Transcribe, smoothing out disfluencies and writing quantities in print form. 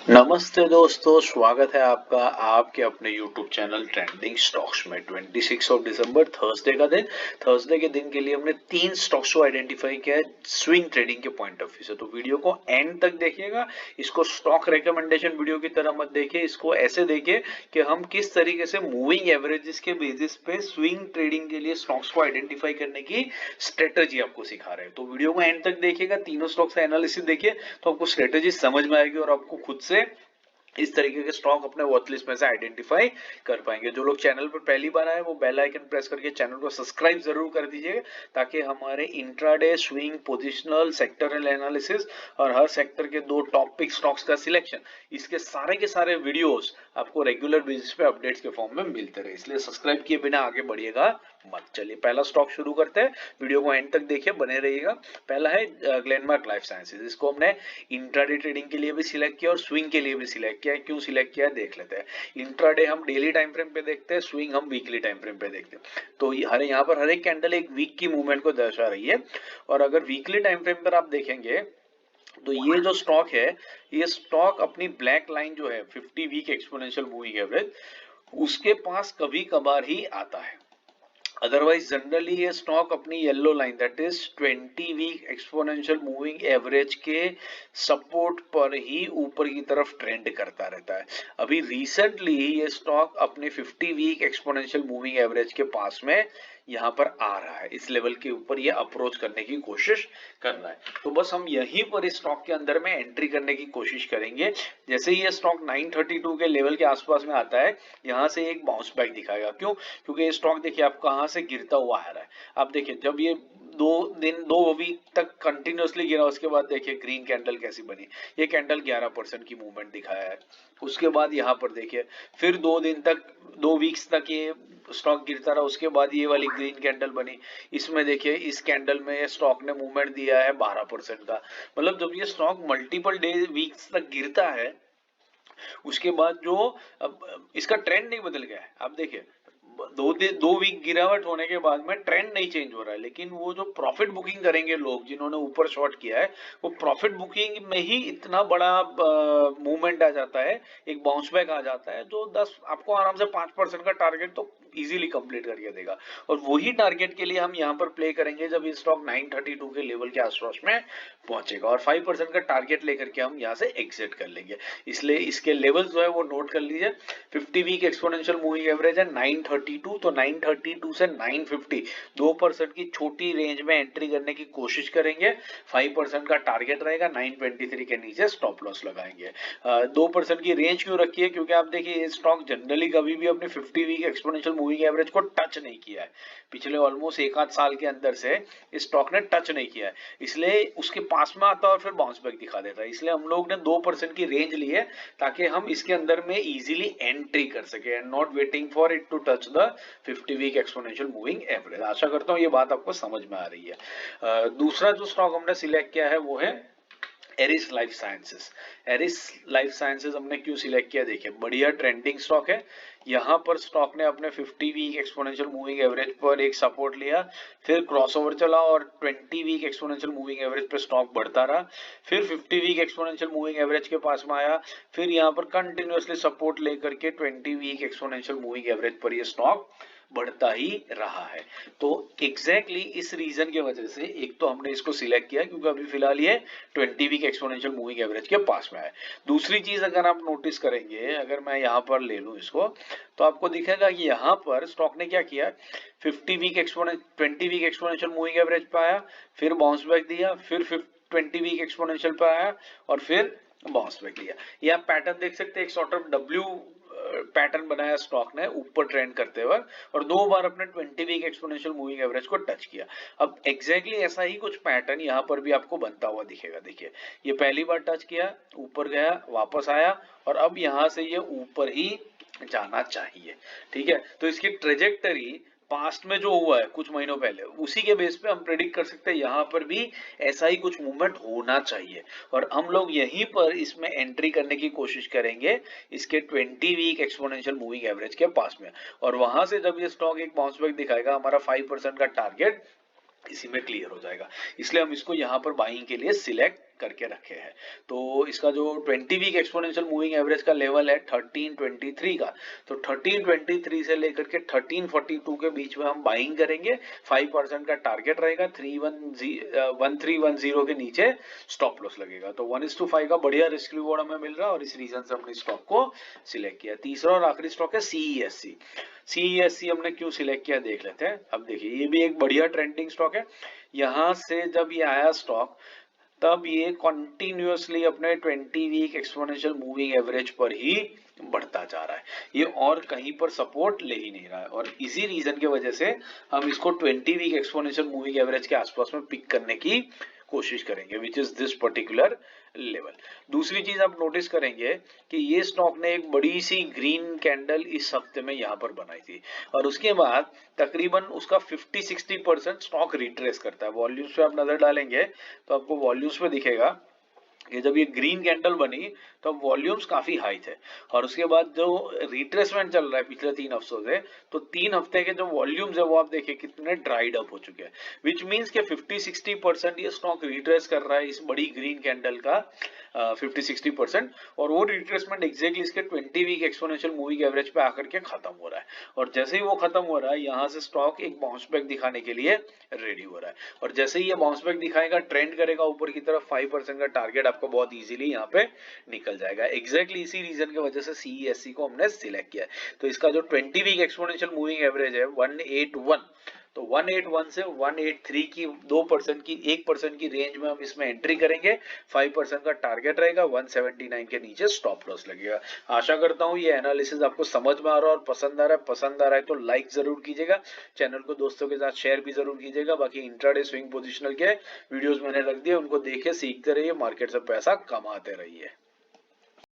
नमस्ते दोस्तों, स्वागत है आपका आपके अपने YouTube चैनल ट्रेंडिंग स्टॉक्स में। 26 दिसंबर थर्सडे का दिन। थर्सडे के दिन के लिए हमने 3 स्टॉक्स को आइडेंटिफाई किया है स्विंग ट्रेडिंग के पॉइंट ऑफ व्यू से। तो वीडियो को एंड तक देखिएगा। इसको स्टॉक रिकमेंडेशन वीडियो की तरह मत देखिए, इसको ऐसे देखिए कि हम किस तरीके से मूविंग एवरेजेस के बेसिस पे स्विंग ट्रेडिंग के लिए स्टॉक्स को आइडेंटिफाई करने की स्ट्रेटेजी आपको सिखा रहे हैं। तो वीडियो को एंड तक देखिएगा, तीनों स्टॉक्स का एनालिसिस देखिए तो आपको स्ट्रेटेजी समझ में आएगी और आपको खुद से इस तरीके के स्टॉक अपने वॉच लिस्ट में से आइडेंटिफाई कर पाएंगे। जो लोग चैनल पर पहली बार आए वो बेल आइकन प्रेस करके चैनल को सब्सक्राइब जरूर कर दीजिएगा, ताकि हमारे intraday swing positional sectoral analysis और हर सेक्टर के 2 टॉपिक स्टॉक्स का सिलेक्शन, इसके सारे के सारे वीडियोस आपको रेगुलर बेसिस पे अपडेट्स के फॉर्म में मिलते रहे। इसलिए सब्सक्राइब किए बिना आगे बढ़िएगा मत। चलिए पहला स्टॉक शुरू करते हैं, वीडियो को एंड तक देखिए, बने रहिएगा। पहला है ग्लेनमार्क लाइफ साइंसेज। इसको हमने इंट्राडे ट्रेडिंग के लिए भी सिलेक्ट किया और स्विंग के लिए भी सिलेक्ट किया है। क्यों सिलेक्ट किया है देख लेते हैं। इंट्राडे हम डेली टाइम फ्रेम पे देखते हैं, स्विंग हम वीकली टाइम फ्रेम पे देखते हैं। तो यहाँ पर हर एक कैंडल एक वीक की मूवमेंट को दर्शा रही है। और अगर वीकली टाइम फ्रेम पर आप देखेंगे तो ये जो स्टॉक है, ये स्टॉक अपनी ब्लैक लाइन जो है 50 वीक एक्सपोनेंशियल मूविंग एवरेज, उसके पास कभी कभार ही आता है। अदरवाइज जनरली ये स्टॉक अपनी yellow line that is 20 week exponential moving average के सपोर्ट पर ही ऊपर की तरफ ट्रेंड करता रहता है। अभी रिसेंटली ये स्टॉक अपने 50 वीक एक्सपोनेंशियल मूविंग एवरेज के पास में यहाँ पर आ रहा है। इस लेवल के ऊपर ये अप्रोच करने की कोशिश कर रहा है। तो बस हम यहीं पर इस स्टॉक के अंदर में एंट्री करने की कोशिश करेंगे। जैसे ही ये स्टॉक 932 के लेवल के आसपास में आता है, यहाँ से एक बाउंस बैक दिखाएगा। क्यों? क्योंकि ये स्टॉक देखिए आप कहाँ से गिरता हुआ आ रहा है। आप देखिए जब ये 2 वीक तक कंटिन्यूअसली गिरा, उसके बाद देखिए ग्रीन कैंडल कैसी बनी। ये कैंडल 11% की मूवमेंट दिखाया है। उसके बाद यहाँ पर देखिए फिर 2 वीक्स तक ये स्टॉक गिरता रहा, उसके बाद ये वाली ग्रीन कैंडल बनी। इसमें देखिए इस कैंडल में स्टॉक ने मूवमेंट दिया है 12% का। मतलब जब ये स्टॉक मल्टीपल डे वीक्स तक गिरता है, उसके बाद जो अब इसका ट्रेंड नहीं बदल गया है। आप देखिए 2 वीक गिरावट होने के बाद में ट्रेंड नहीं चेंज हो रहा है, लेकिन वो जो प्रॉफिट बुकिंग करेंगे लोग जिन्होंने ऊपर शॉर्ट किया है, वो प्रॉफिट बुकिंग में ही इतना बड़ा मूवमेंट आ जाता है, एक बाउंस बैक आ जाता है जो 10 आपको आराम से 5% का टारगेट तो इजीली कंप्लीट करके देगा। और वही टारगेट के लिए हम यहाँ पर प्ले करेंगे जब ये स्टॉक 932 के लेवल के आसपास में पहुंचेगा, और 5% का टारगेट लेकर के हम यहाँ से एग्जिट कर लेंगे। इसलिए इसके लेवल्स जो है वो नोट कर लीजिए। 50 वीक एक्सपोनेंशियल मूविंग एवरेज है 932, तो 932 से 950 2% की छोटी रेंज में एंट्री करने की कोशिश करेंगे। 5% का टारगेट रहेगा, 923 के नीचे स्टॉप लॉस लगाएंगे। 2% की रेंज क्यों रखी है? क्योंकि आप देखिए ये स्टॉक जनरली कभी भी अपने 50 वीक एक्सपोनेंशियल मूविंग एवरेज को टच नहीं किया है। पिछले ऑलमोस्ट 1 आध साल के अंदर से इस स्टॉक ने टच नहीं किया है, इसलिए उसके पास में आता है और फिर बाउंस बैक दिखा देता है। इसलिए हम लोग ने 2% की रेंज ली है, ताकि हम इसके अंदर में इजीली एंट्री कर सके and not waiting for it to touch the 50 week exponential moving average. आशा करता हूँ ये बात आपको समझ में आ रही है। दूसरा जो स्टॉक हमने सिलेक्ट किया है वो है Aris life sciences. Aris life sciences हमने क्यों सिलेक्ट किया? देखिए बढ़िया ट्रेंडिंग स्टॉक है। यहाँ पर स्टॉक ने अपने 50 वीक एक्सपोनेंशियल मूविंग एवरेज पर एक सपोर्ट लिया, फिर क्रॉसओवर चला और 20 वीक एक्सपोनेंशियल मूविंग एवरेज पर स्टॉक बढ़ता रहा, फिर 50 वीक एक्सपोनेंशियल मूविंग एवरेज के पास में आया, फिर यहाँ पर कंटिन्यूअसली सपोर्ट लेकर के 20 वीक एक्सपोनेंशियल मूविंग एवरेज पर ये स्टॉक बढ़ता ही रहा है। तो एग्जैक्टली इस रीजन की वजह से एक तो हमने इसको सिलेक्ट किया क्योंकि अभी फिलहाल ये 20 वीक एक्सपोनेंशियल मूविंग एवरेज के पास में है। दूसरी चीज अगर आप नोटिस करेंगे, अगर मैं यहाँ पर ले लूं इसको, तो आपको दिखेगा कि यहाँ पर स्टॉक ने क्या किया, 20 वीक एक्सपोनेंशियल मूविंग एवरेज पे आया, फिर बाउंस बैक दिया, फिर 20 वीक एक्सपोनेंशियल पे आया और फिर बाउंस बैक दिया। ये आप पैटर्न देख सकते हैं, एक सॉर्ट ऑफ डब्ल्यू पैटर्न बनाया स्टॉक ने ऊपर ट्रेंड करते हुए, और 2 बार अपने 20 वीक एक्सपोनेंशियल मूविंग एवरेज को टच किया। अब एग्जैक्टली ऐसा ही कुछ पैटर्न यहाँ पर भी आपको बनता हुआ दिखेगा। देखिए ये पहली बार टच किया, ऊपर गया, वापस आया, और अब यहाँ से ये ऊपर ही जाना चाहिए। ठीक है, तो इसकी ट्रेजेक्टरी पास्ट में जो हुआ है कुछ महीनों पहले, उसी के बेस पे हम प्रेडिक्ट कर सकते हैं यहाँ पर भी ऐसा ही कुछ मूवमेंट होना चाहिए, और हम लोग यहीं पर इसमें एंट्री करने की कोशिश करेंगे इसके 20 वीक एक्सपोनेंशियल मूविंग एवरेज के पास में। और वहां से जब ये स्टॉक एक बाउंस बैक दिखाएगा, हमारा 5% का टारगेट इसी में क्लियर हो जाएगा। इसलिए हम इसको यहाँ पर बाइंग के लिए सिलेक्ट करके रखे हैं। तो इसका जो 20 वीक एक्सपोनेंशियल मूविंग एवरेज का लेवल है 1323 का, तो 1323 से लेकर के 1342 के बीच में हम बाइंग करेंगे। 5% का टारगेट रहेगा, 1310 के नीचे स्टॉप लॉस लगेगा। तो 1:5 का बढ़िया रिस्क रिवॉर्ड हमें मिल रहा है और इस रीजन से हमने स्टॉक को सिलेक्ट किया। तीसरा और आखिरी स्टॉक है सीईएससी। सीईएससी हमने क्यों सिलेक्ट किया देख लेते हैं। अब देखिए ये भी एक बढ़िया ट्रेंडिंग स्टॉक है। यहां से जब ये आया स्टॉक तब ये कंटिन्यूअसली अपने 20 वीक एक्सपोनेंशियल मूविंग एवरेज पर ही बढ़ता जा रहा है, ये और कहीं पर सपोर्ट ले ही नहीं रहा है और इसी रीजन की वजह से हम इसको 20 वीक एक्सपोनेंशियल मूविंग एवरेज के आसपास में पिक करने की कोशिश करेंगे, which is this particular level. दूसरी चीज आप नोटिस करेंगे कि ये स्टॉक ने एक बड़ी सी ग्रीन कैंडल इस हफ्ते में यहां पर बनाई थी और उसके बाद तकरीबन उसका 50-60% स्टॉक रिट्रेस करता है। वॉल्यूम्स पे आप नजर डालेंगे तो आपको वॉल्यूम्स पे दिखेगा कि जब ये ग्रीन कैंडल बनी तो वॉल्यूम्स काफी हाई थे और उसके बाद जो रिट्रेसमेंट चल रहा है पिछले 3 हफ्तों से, तो 3 हफ्ते के जो वॉल्यूम्स है वो आप देखिए कितने ड्राइड अप हो चुके हैं, विच मीन्स के 50-60% ये स्टॉक रिट्रेस कर रहा है इस बड़ी ग्रीन कैंडल का 50-60%, और वो रिट्रेसमेंट एग्जैक्टली इसके 20 वीक एक्सपोनेंशियल मूविंग एवरेज पे आकर के खत्म हो रहा है और जैसे ही वो खत्म हो रहा है यहाँ से स्टॉक एक बाउंस बैक दिखाने के लिए रेडी हो रहा है और जैसे ही ये बाउंस बैक दिखाएगा ट्रेंड करेगा ऊपर की तरफ, 5% का टारगेट आपको बहुत इजीली यहाँ पे निकल जाएगा। एग्जैक्टली इसी रीजन की वजह से सीईएससी को हमने सिलेक्ट किया है। तो इसका जो 20 वीक एक्सपोनेंशियल मूविंग एवरेज है 181, तो 181 से 183 की 2% की 1% की रेंज में हम इसमें एंट्री करेंगे। 5% का टारगेट रहेगा, 179 के नीचे स्टॉप लॉस लगेगा। आशा करता हूँ ये एनालिसिस आपको समझ में आ रहा है और पसंद आ रहा है तो लाइक जरूर कीजिएगा, चैनल को दोस्तों के साथ शेयर भी जरूर कीजिएगा। बाकी इंट्राडे स्विंग पोजिशनल के वीडियोस मैंने रख दिए, उनको देखिए, सीखते रहिए, मार्केट से पैसा कमाते रहिए।